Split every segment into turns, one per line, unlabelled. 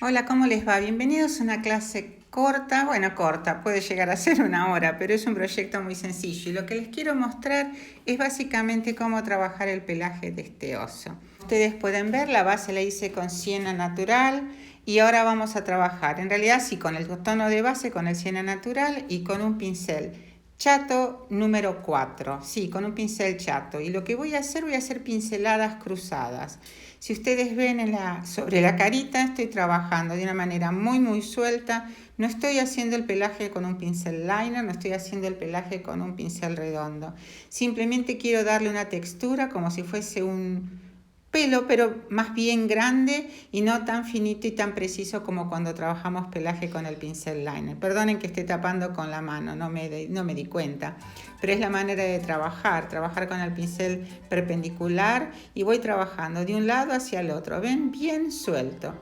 Hola, ¿cómo les va? Bienvenidos a una clase corta, bueno, corta, puede llegar a ser una hora, pero es un proyecto muy sencillo y lo que les quiero mostrar es básicamente cómo trabajar el pelaje de este oso. Ustedes pueden ver, la base la hice con siena natural y ahora vamos a trabajar, en realidad sí, con el tono de base, con el siena natural y con un pincel chato número 4, sí, con un pincel chato. Y lo que voy a hacer pinceladas cruzadas. Si ustedes ven sobre la carita, estoy trabajando de una manera muy suelta. No estoy haciendo el pelaje con un pincel liner, no estoy haciendo el pelaje con un pincel redondo. Simplemente quiero darle una textura como si fuese un pelo, pero más bien grande y no tan finito y tan preciso como cuando trabajamos pelaje con el pincel liner. Perdonen que esté tapando con la mano, no me di cuenta, pero es la manera de trabajar con el pincel perpendicular y voy trabajando de un lado hacia el otro, ven, bien suelto.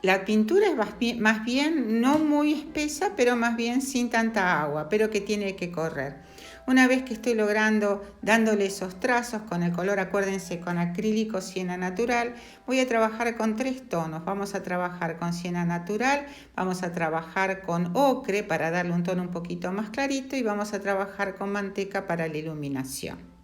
La pintura es más bien no muy espesa, pero más bien sin tanta agua, pero que tiene que correr. Una vez que estoy logrando dándole esos trazos con el color, acuérdense, con acrílico siena natural, voy a trabajar con 3 tonos. Vamos a trabajar con siena natural, vamos a trabajar con ocre para darle un tono un poquito más clarito y vamos a trabajar con manteca para la iluminación.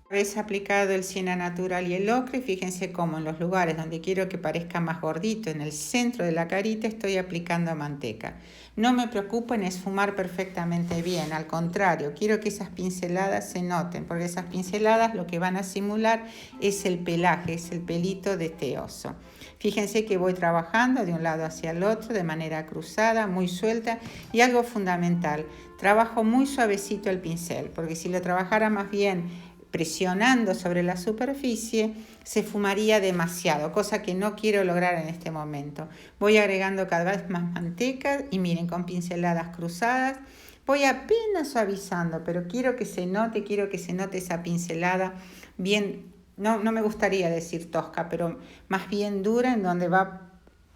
Una vez aplicado el siena natural y el ocre, fíjense cómo en los lugares donde quiero que parezca más gordito, en el centro de la carita, estoy aplicando manteca. No me preocupo en esfumar perfectamente bien, al contrario, quiero que esas pinceladas se noten, porque esas pinceladas lo que van a simular es el pelaje, es el pelito de este oso. Fíjense que voy trabajando de un lado hacia el otro de manera cruzada, muy suelta, y algo fundamental, trabajo muy suavecito el pincel, porque si lo trabajara más bien presionando sobre la superficie, se fumaría demasiado, cosa que no quiero lograr en este momento. Voy agregando cada vez más manteca y miren, con pinceladas cruzadas, voy apenas suavizando, pero quiero que se note esa pincelada bien, no me gustaría decir tosca, pero más bien dura, en donde va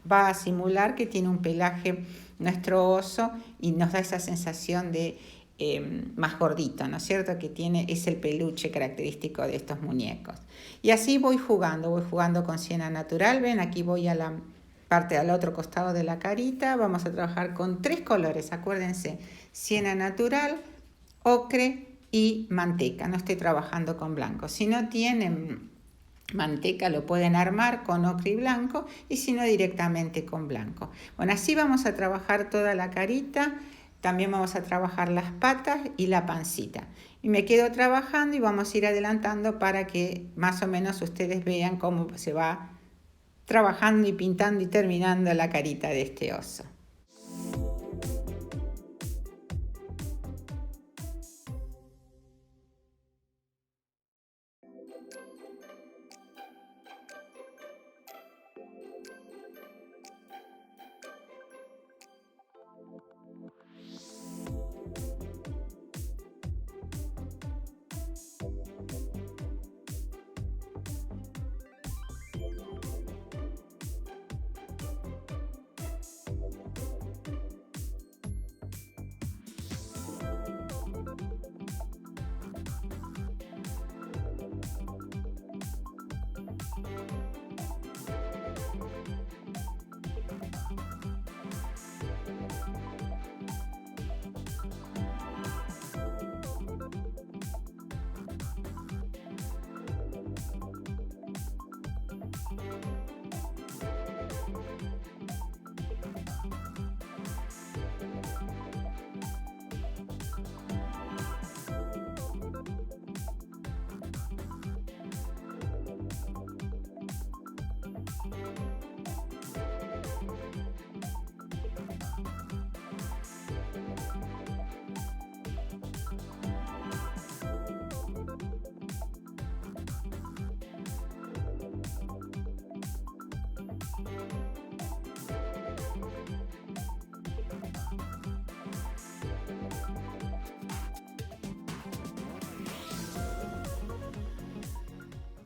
a simular que tiene un pelaje nuestro oso y nos da esa sensación de más gordito, ¿no es cierto? Que es el peluche característico de estos muñecos. Y así voy jugando con siena natural. Ven, aquí voy a la parte del otro costado de la carita. Vamos a trabajar con 3 colores, acuérdense, siena natural, ocre y manteca. No estoy trabajando con blanco. Si no tienen manteca lo pueden armar con ocre y blanco, y si no directamente con blanco. Bueno, así vamos a trabajar toda la carita. También vamos a trabajar las patas y la pancita. Y me quedo trabajando y vamos a ir adelantando para que más o menos ustedes vean cómo se va trabajando y pintando y terminando la carita de este oso.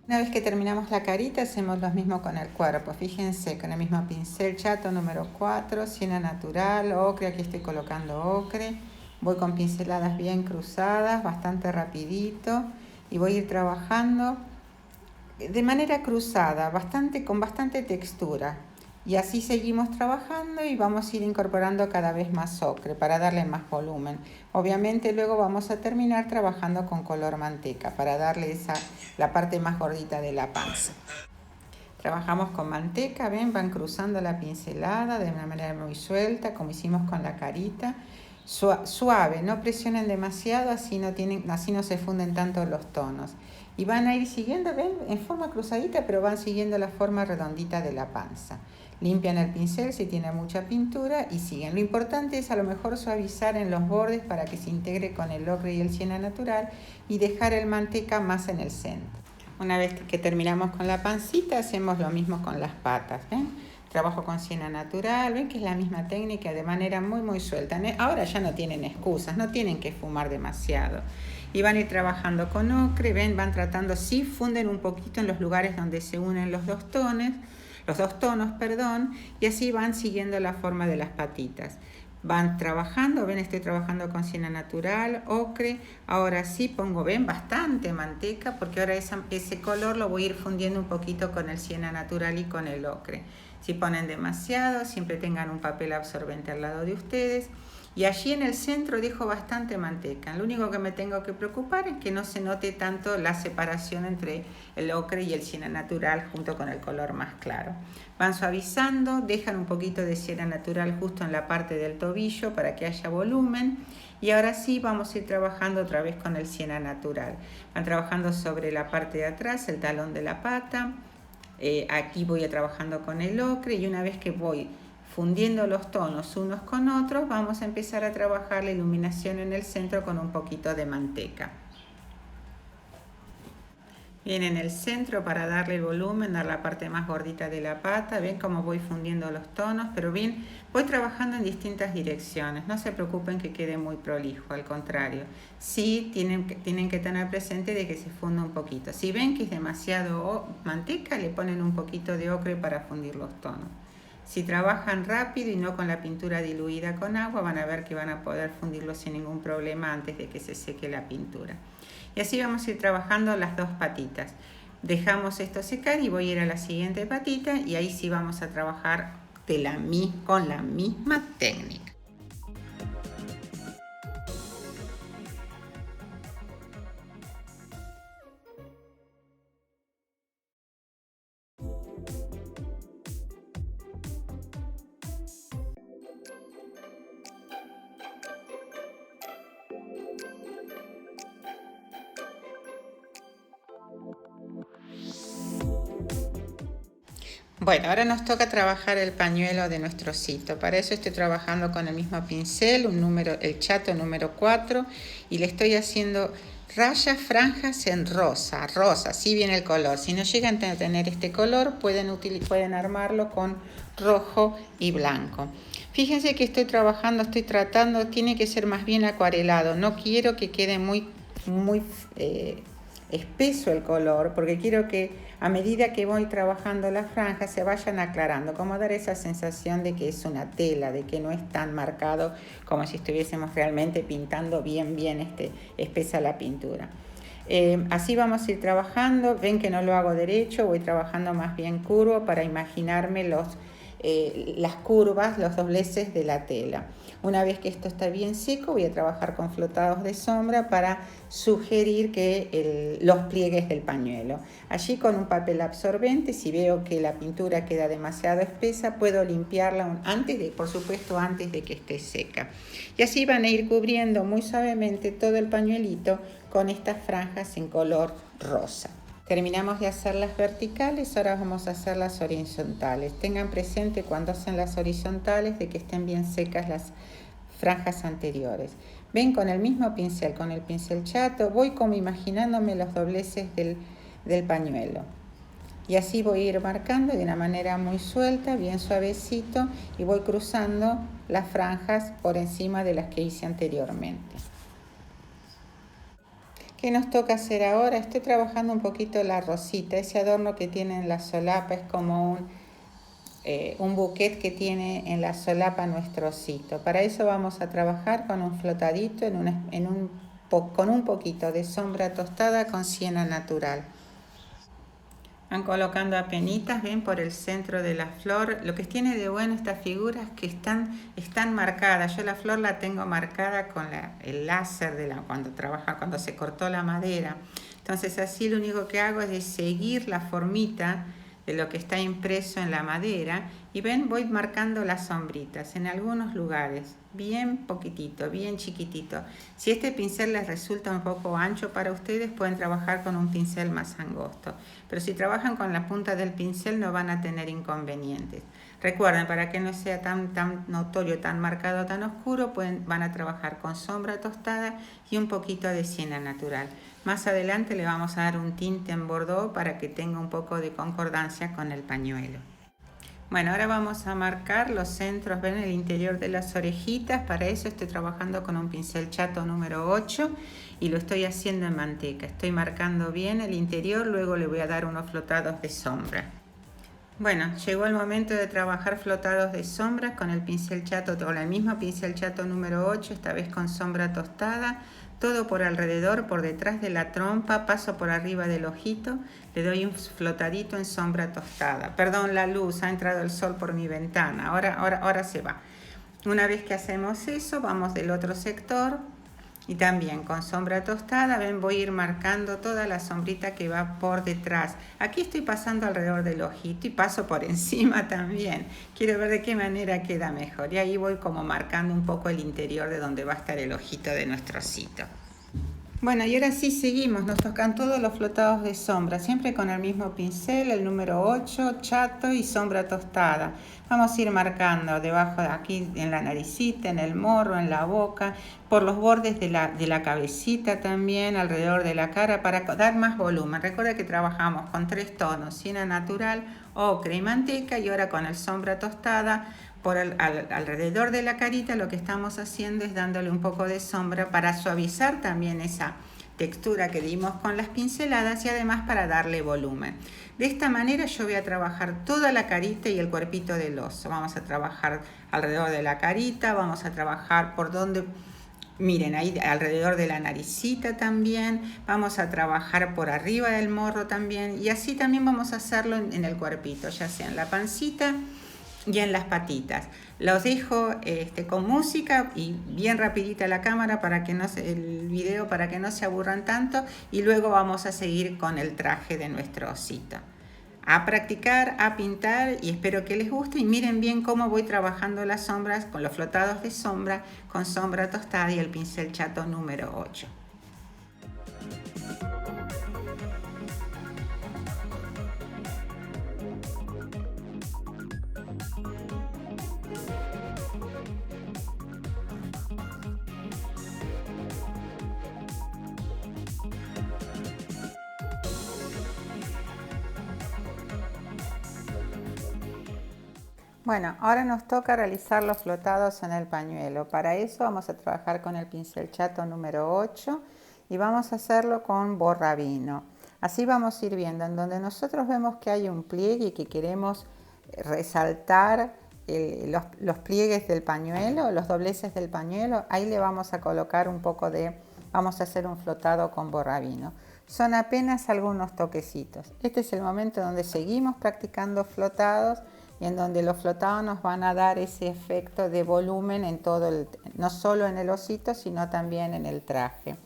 Una vez que terminamos la carita, hacemos lo mismo con el cuerpo. Fíjense, con el mismo pincel chato número 4, siena natural, ocre, aquí estoy colocando ocre. Voy con pinceladas bien cruzadas, bastante rapidito, y voy a ir trabajando de manera cruzada, con bastante textura. Y así seguimos trabajando y vamos a ir incorporando cada vez más ocre para darle más volumen. Obviamente luego vamos a terminar trabajando con color manteca para darle la parte más gordita de la panza. Trabajamos con manteca, ven, van cruzando la pincelada de una manera muy suelta, como hicimos con la carita. Suave, no presionen demasiado, así no se funden tanto los tonos. Y van a ir siguiendo, ven, en forma cruzadita, pero van siguiendo la forma redondita de la panza. Limpian el pincel si tiene mucha pintura y siguen. Lo importante es a lo mejor suavizar en los bordes para que se integre con el ocre y el siena natural y dejar el manteca más en el centro. Una vez que terminamos con la pancita, hacemos lo mismo con las patas, ¿ven? Trabajo con siena natural, ven que es la misma técnica de manera muy suelta. Ahora ya no tienen excusas, no tienen que fumar demasiado. Y van a ir trabajando con ocre, ven, van tratando, sí funden un poquito en los lugares donde se unen los dos tonos, y así van siguiendo la forma de las patitas. Van trabajando, ven, estoy trabajando con siena natural, ocre, ahora sí pongo, ven, bastante manteca, porque ahora ese color lo voy a ir fundiendo un poquito con el siena natural y con el ocre. Si ponen demasiado, siempre tengan un papel absorbente al lado de ustedes. Y allí en el centro dejo bastante manteca. Lo único que me tengo que preocupar es que no se note tanto la separación entre el ocre y el siena natural junto con el color más claro. Van suavizando, dejan un poquito de siena natural justo en la parte del tobillo para que haya volumen. Y ahora sí vamos a ir trabajando otra vez con el siena natural. Van trabajando sobre la parte de atrás, el talón de la pata. Aquí voy a trabajando con el ocre y una vez que voy fundiendo los tonos unos con otros, vamos a empezar a trabajar la iluminación en el centro con un poquito de manteca. Bien, en el centro para darle el volumen, dar la parte más gordita de la pata, ven cómo voy fundiendo los tonos, pero bien, voy trabajando en distintas direcciones, no se preocupen que quede muy prolijo, al contrario, sí tienen que tener presente de que se funda un poquito. Si ven que es demasiado manteca, le ponen un poquito de ocre para fundir los tonos. Si trabajan rápido y no con la pintura diluida con agua, van a ver que van a poder fundirlo sin ningún problema antes de que se seque la pintura. Y así vamos a ir trabajando las dos patitas. Dejamos esto secar y voy a ir a la siguiente patita y ahí sí vamos a trabajar con la misma técnica. Bueno, ahora nos toca trabajar el pañuelo de nuestro osito. Para eso estoy trabajando con el mismo pincel, el chato número 4, y le estoy haciendo rayas, franjas en rosa, así viene el color. Si no llegan a tener este color, pueden armarlo con rojo y blanco. Fíjense que estoy tratando, tiene que ser más bien acuarelado. No quiero que quede muy espeso el color, porque quiero que a medida que voy trabajando las franjas se vayan aclarando, como dar esa sensación de que es una tela, de que no es tan marcado como si estuviésemos realmente pintando bien espesa la pintura. Así vamos a ir trabajando. Ven que no lo hago derecho, voy trabajando más bien curvo para imaginarme las curvas, los dobleces de la tela. Una vez que esto está bien seco, voy a trabajar con flotados de sombra para sugerir los pliegues del pañuelo. Allí con un papel absorbente, si veo que la pintura queda demasiado espesa, puedo limpiarla por supuesto antes de que esté seca. Y así van a ir cubriendo muy suavemente todo el pañuelito con estas franjas en color rosa. Terminamos de hacer las verticales, ahora vamos a hacer las horizontales. Tengan presente cuando hacen las horizontales de que estén bien secas las franjas anteriores. Ven, con el mismo pincel, con el pincel chato, voy como imaginándome los dobleces del pañuelo. Y así voy a ir marcando de una manera muy suelta, bien suavecito, y voy cruzando las franjas por encima de las que hice anteriormente. ¿Qué nos toca hacer ahora? Estoy trabajando un poquito la rosita, ese adorno que tiene en la solapa, es como un bouquet que tiene en la solapa nuestro osito. Para eso vamos a trabajar con un flotadito con un poquito de sombra tostada con siena natural. Van colocando apenitas, ven, por el centro de la flor. Lo que tiene de bueno estas figuras es que están marcadas. Yo la flor la tengo marcada con el láser cuando se cortó la madera. Entonces así lo único que hago es de seguir la formita de lo que está impreso en la madera y ven, voy marcando las sombritas en algunos lugares, bien poquitito, bien chiquitito. Si este pincel les resulta un poco ancho para ustedes, pueden trabajar con un pincel más angosto, pero si trabajan con la punta del pincel no van a tener inconvenientes. Recuerden, para que no sea tan notorio, tan marcado, tan oscuro, van a trabajar con sombra tostada y un poquito de siena natural. Más adelante le vamos a dar un tinte en bordó para que tenga un poco de concordancia con el pañuelo. Bueno, ahora vamos a marcar los centros, ven, el interior de las orejitas. Para eso estoy trabajando con un pincel chato número 8 y lo estoy haciendo en manteca. Estoy marcando bien el interior, luego le voy a dar unos flotados de sombra. Bueno, llegó el momento de trabajar flotados de sombra con el pincel chato, o el mismo pincel chato número 8, esta vez con sombra tostada. Todo por alrededor, por detrás de la trompa, paso por arriba del ojito, le doy un flotadito en sombra tostada. Perdón la luz, ha entrado el sol por mi ventana, ahora se va. Una vez que hacemos eso, vamos del otro sector y también con sombra tostada, ven, voy a ir marcando toda la sombrita que va por detrás. Aquí estoy pasando alrededor del ojito y paso por encima también. Quiero ver de qué manera queda mejor. Y ahí voy como marcando un poco el interior de donde va a estar el ojito de nuestro osito. Bueno, y ahora sí seguimos, nos tocan todos los flotados de sombra, siempre con el mismo pincel, el número 8, chato y sombra tostada. Vamos a ir marcando debajo de aquí, en la naricita, en el morro, en la boca, por los bordes de la cabecita también, alrededor de la cara, para dar más volumen. Recuerda que trabajamos con 3 tonos, siena natural, ocre y manteca, y ahora con el sombra tostada. Alrededor de la carita lo que estamos haciendo es dándole un poco de sombra para suavizar también esa textura que dimos con las pinceladas y además para darle volumen. De esta manera yo voy a trabajar toda la carita y el cuerpito del oso. Vamos a trabajar alrededor de la carita, vamos a trabajar por donde... Miren, ahí alrededor de la naricita también, vamos a trabajar por arriba del morro también y así también vamos a hacerlo en el cuerpito, ya sea en la pancita y en las patitas. Los dejo con música y bien rapidita la cámara para que el video para que no se aburran tanto y luego vamos a seguir con el traje de nuestro osito. A practicar, a pintar y espero que les guste y miren bien cómo voy trabajando las sombras con los flotados de sombra, con sombra tostada y el pincel chato número 8. Bueno, ahora nos toca realizar los flotados en el pañuelo. Para eso vamos a trabajar con el pincel chato número 8 y vamos a hacerlo con borrabino. Así vamos a ir viendo en donde nosotros vemos que hay un pliegue y que queremos resaltar los pliegues del pañuelo, los dobleces del pañuelo. Ahí le vamos a colocar un poco vamos a hacer un flotado con borrabino. Son apenas algunos toquecitos. Este es el momento donde seguimos practicando flotados y en donde los flotados nos van a dar ese efecto de volumen en todo no solo en el osito, sino también en el traje.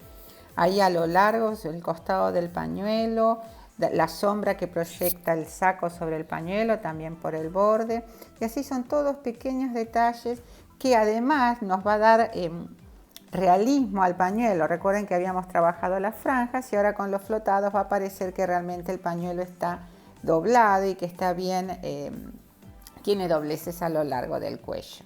Ahí a lo largo, el costado del pañuelo, la sombra que proyecta el saco sobre el pañuelo, también por el borde. Y así son todos pequeños detalles que además nos va a dar realismo al pañuelo. Recuerden que habíamos trabajado las franjas y ahora con los flotados va a parecer que realmente el pañuelo está doblado y que está bien, tiene dobleces a lo largo del cuello.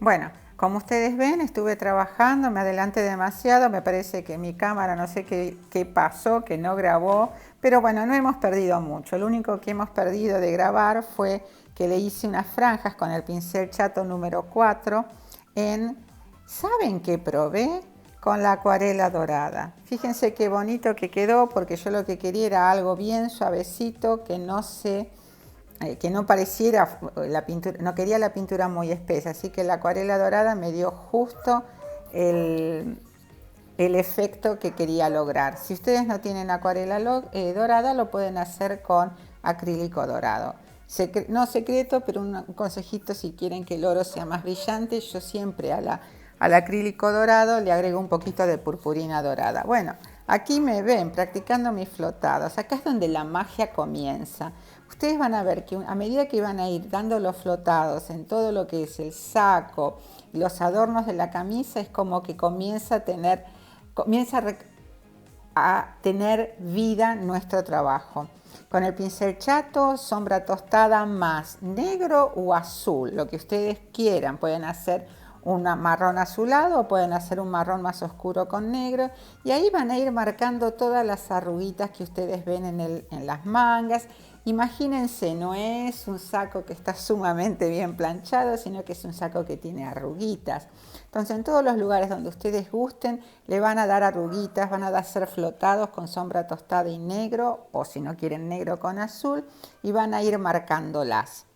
Bueno, como ustedes ven, estuve trabajando, me adelanté demasiado, me parece que mi cámara no sé qué pasó, que no grabó, pero bueno, no hemos perdido mucho. Lo único que hemos perdido de grabar fue que le hice unas franjas con el pincel chato número 4 ¿saben qué probé? Con la acuarela dorada. Fíjense qué bonito que quedó porque yo lo que quería era algo bien suavecito que no se que no pareciera la pintura, no quería la pintura muy espesa, así que la acuarela dorada me dio justo el efecto que quería lograr. Si ustedes no tienen acuarela dorada, lo pueden hacer con acrílico dorado. No secreto, pero un consejito si quieren que el oro sea más brillante, yo siempre al acrílico dorado le agrego un poquito de purpurina dorada. Bueno, aquí me ven practicando mis flotados. Acá es donde la magia comienza. Ustedes van a ver que a medida que van a ir dando los flotados en todo lo que es el saco, los adornos de la camisa, es como que comienza a tener vida nuestro trabajo. Con el pincel chato, sombra tostada más negro o azul, lo que ustedes quieran. Pueden hacer un marrón azulado o pueden hacer un marrón más oscuro con negro, y ahí van a ir marcando todas las arruguitas que ustedes ven en las mangas. Imagínense, no es un saco que está sumamente bien planchado, sino que es un saco que tiene arruguitas. Entonces, en todos los lugares donde ustedes gusten, le van a dar arruguitas, van a hacer flotados con sombra tostada y negro, o si no quieren negro con azul, y van a ir marcándolas.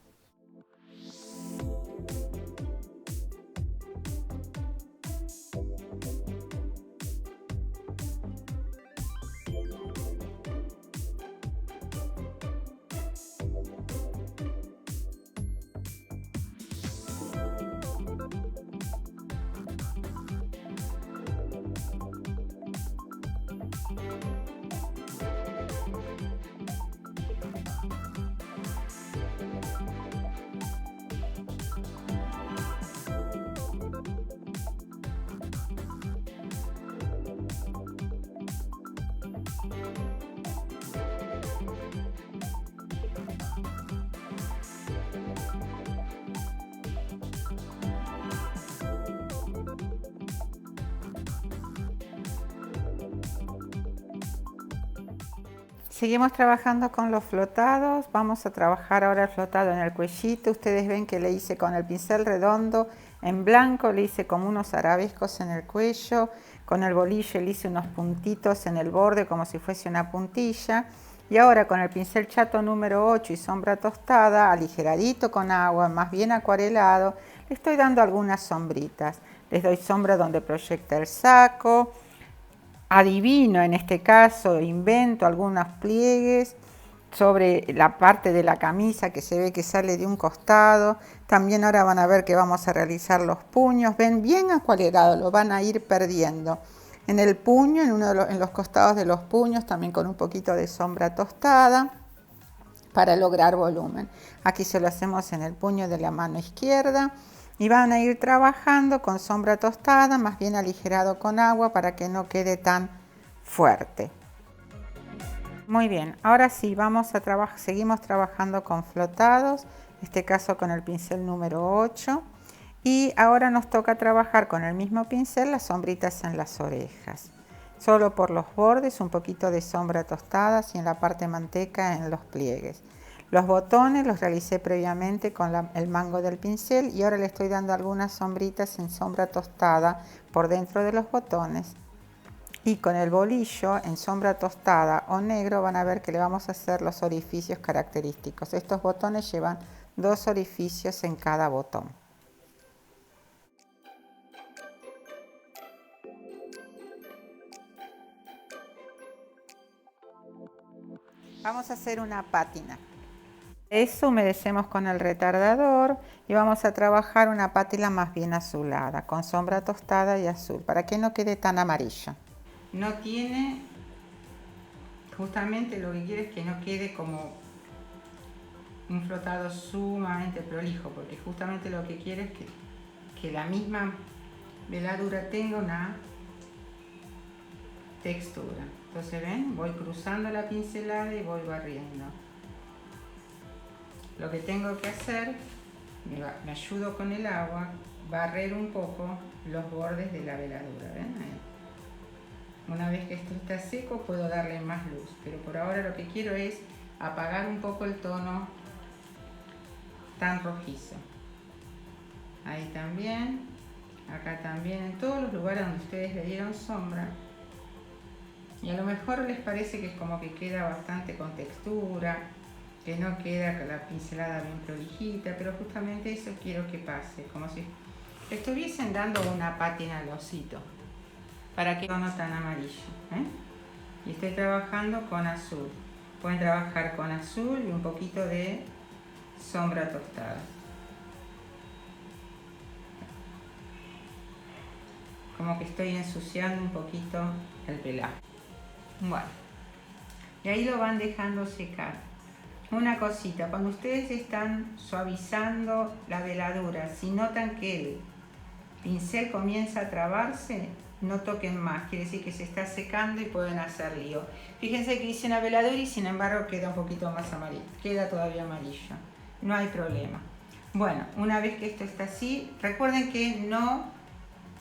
Seguimos trabajando con los flotados. Vamos a trabajar ahora el flotado en el cuellito. Ustedes ven que le hice con el pincel redondo en blanco, le hice como unos arabescos en el cuello. Con el bolillo le hice unos puntitos en el borde como si fuese una puntilla. Y ahora con el pincel chato número 8 y sombra tostada, aligeradito con agua, más bien acuarelado, le estoy dando algunas sombritas. Les doy sombra donde proyecta el saco. Adivino, en este caso, invento algunos pliegues sobre la parte de la camisa que se ve que sale de un costado. También ahora van a ver que vamos a realizar los puños. Ven, bien acuarelado, lo van a ir perdiendo. En el puño, en los costados de los puños, también con un poquito de sombra tostada para lograr volumen. Aquí se lo hacemos en el puño de la mano izquierda. Y van a ir trabajando con sombra tostada, más bien aligerado con agua para que no quede tan fuerte. Muy bien, ahora sí, seguimos trabajando con flotados, en este caso con el pincel número 8. Y ahora nos toca trabajar con el mismo pincel las sombritas en las orejas. Solo por los bordes, un poquito de sombra tostada y en la parte manteca en los pliegues. Los botones los realicé previamente con el mango del pincel y ahora le estoy dando algunas sombritas en sombra tostada por dentro de los botones. Y con el bolillo en sombra tostada o negro van a ver que le vamos a hacer los orificios característicos. Estos botones llevan 2 orificios en cada botón. Vamos a hacer una pátina. Eso humedecemos con el retardador y vamos a trabajar una pátila más bien azulada, con sombra tostada y azul, para que no quede tan amarillo. No tiene, justamente lo que quiero es que no quede como un flotado sumamente prolijo, porque justamente lo que quiero es que la misma veladura tenga una textura. Entonces ven, voy cruzando la pincelada y voy barriendo. Lo que tengo que hacer, me ayudo con el agua, barrer un poco los bordes de la veladura. ¿Ven? Ahí. Una vez que esto está seco puedo darle más luz, pero por ahora lo que quiero es apagar un poco el tono tan rojizo. Ahí también, acá también, en todos los lugares donde ustedes le dieron sombra. Y a lo mejor les parece que es como que queda bastante con textura. que no queda con la pincelada bien prolijita, pero justamente eso quiero que pase, como si estuviesen dando una pátina al osito, para que no tan amarillo, ¿eh? Y estoy trabajando con azul. Pueden trabajar con azul y un poquito de sombra tostada. Como que estoy ensuciando un poquito el pelaje. Bueno, y ahí lo van dejando secar. Una cosita, cuando ustedes están suavizando la veladura, si notan que el pincel comienza a trabarse, no toquen más, quiere decir que se está secando y pueden hacer lío. Fíjense que hice una veladura y sin embargo queda un poquito más amarillo, queda todavía amarillo, no hay problema. Bueno, una vez que esto está así, recuerden que no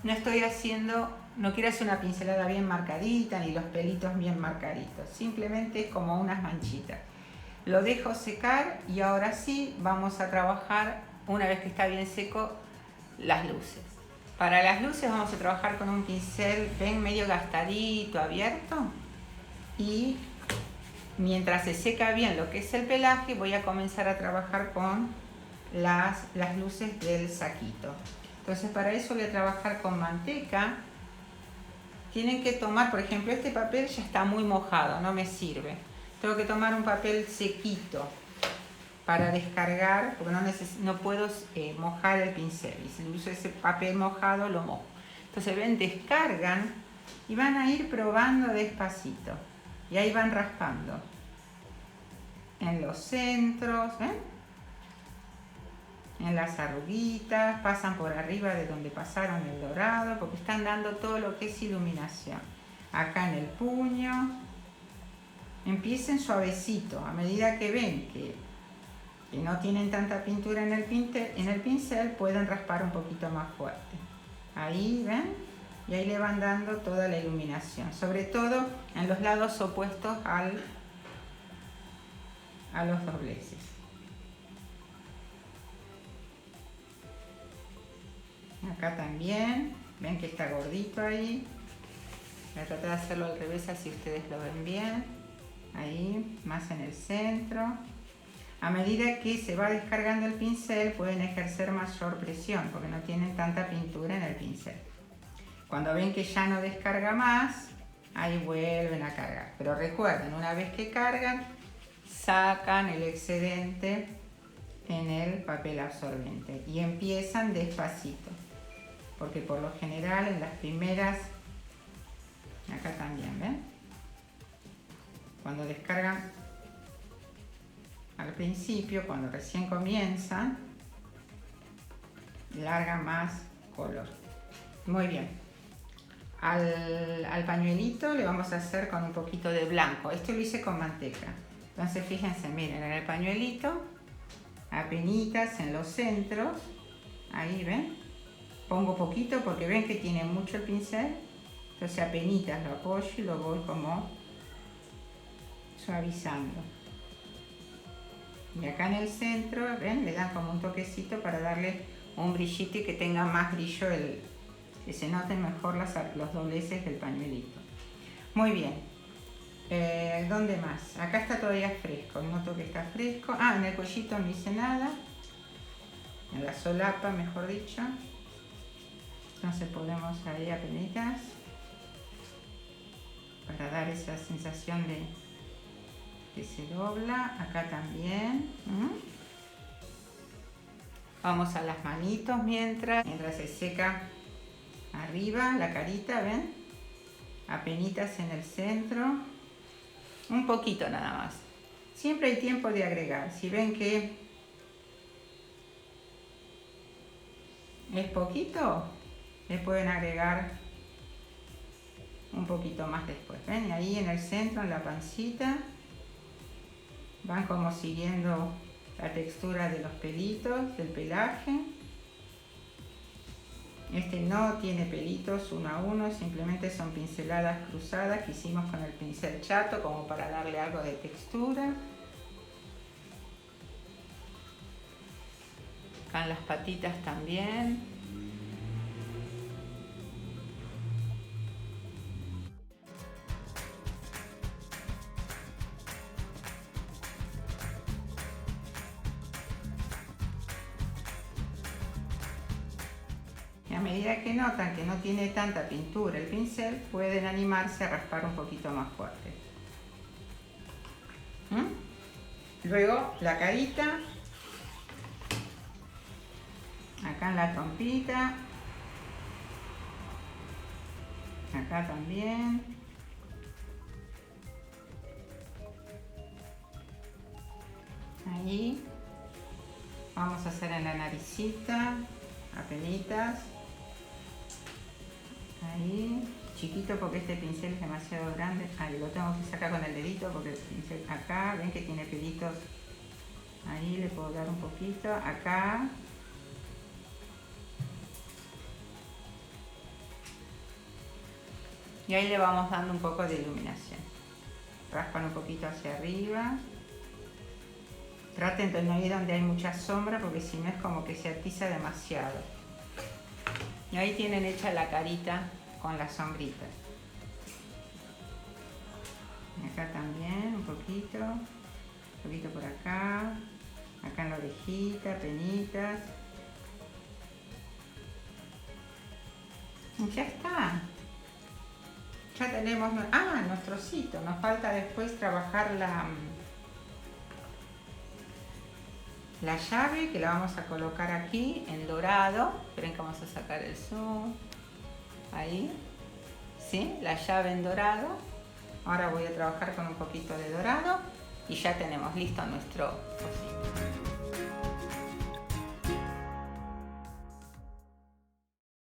estoy haciendo, no quiero hacer una pincelada bien marcadita ni los pelitos bien marcaditos, simplemente es como unas manchitas. Lo dejo secar y ahora sí vamos a trabajar, una vez que está bien seco, las luces. Para las luces vamos a trabajar con un pincel, ven, medio gastadito, abierto. Y mientras se seca bien lo que es el pelaje, voy a comenzar a trabajar con las luces del saquito. Entonces para eso voy a trabajar con manteca. Tienen que tomar, por ejemplo, este papel ya está muy mojado, no me sirve. Tengo que tomar un papel sequito para descargar, porque no puedo mojar el pincel. Y si uso ese papel mojado, lo mojo. Entonces, ven, descargan y van a ir probando despacito. Y ahí van raspando. En los centros, ¿ven? En las arruguitas, pasan por arriba de donde pasaron el dorado, porque están dando todo lo que es iluminación. Acá en el puño. Empiecen suavecito, a medida que ven que no tienen tanta pintura en el pincel, pueden raspar un poquito más fuerte. Ahí, ¿ven? Y ahí le van dando toda la iluminación, sobre todo en los lados opuestos a los dobleces. Acá también, ven que está gordito ahí. Voy a tratar de hacerlo al revés, así ustedes lo ven bien. Ahí, más en el centro. A medida que se va descargando el pincel, pueden ejercer mayor presión, porque no tienen tanta pintura en el pincel. Cuando ven que ya no descarga más, ahí vuelven a cargar. Pero recuerden, una vez que cargan, sacan el excedente en el papel absorbente y empiezan despacito, porque por lo general en las primeras, acá también, ¿ven? Cuando descargan al principio, cuando recién comienzan, larga más color. Muy bien. Al pañuelito le vamos a hacer con un poquito de blanco. Esto lo hice con manteca. Entonces fíjense, miren, en el pañuelito, apenitas en los centros, ahí ven, pongo poquito porque ven que tiene mucho el pincel, entonces apenitas lo apoyo y lo voy como suavizando. Y acá en el centro, ven, le dan como un toquecito para darle un brillito y que tenga más brillo, que se noten mejor los dobleces del pañuelito. Muy bien. ¿Dónde más? Acá está todavía fresco, noto que está fresco. En el cuellito no hice nada. En la solapa, mejor dicho. Entonces podemos ahí apenitas para dar esa sensación de que se dobla. Acá también. Vamos a las manitos mientras se seca arriba la carita, ¿ven? Apenitas en el centro. Un poquito nada más. Siempre hay tiempo de agregar. Si ven que es poquito, le pueden agregar un poquito más después. ¿Ven? Y ahí en el centro, en la pancita, van como siguiendo la textura de los pelitos, del pelaje. Este no tiene pelitos uno a uno, simplemente son pinceladas cruzadas que hicimos con el pincel chato como para darle algo de textura. Acá en las patitas también. a medida que notan que no tiene tanta pintura el pincel, pueden animarse a raspar un poquito más fuerte. Luego la carita, acá en la trompita, acá también. Ahí. Vamos a hacer en la naricita, apenitas. Ahí. Chiquito porque este pincel es demasiado grande. Ahí lo tengo que sacar con el dedito porque el pincel acá, ven que tiene pelitos. Ahí le puedo dar un poquito. Acá. Y ahí le vamos dando un poco de iluminación. Raspan un poquito hacia arriba. Traten de no ir donde hay mucha sombra porque si no es como que se atiza demasiado. Y ahí tienen hecha la carita con la sombrita. Acá también un poquito por acá. Acá en la orejita, penitas. Y ya está. Ya tenemos, nuestro osito. Nos falta después trabajar la llave, que la vamos a colocar aquí en dorado. Esperen que vamos a sacar el zoom. Ahí. ¿Sí? La llave en dorado. Ahora voy a trabajar con un poquito de dorado. Y ya tenemos listo nuestro osito.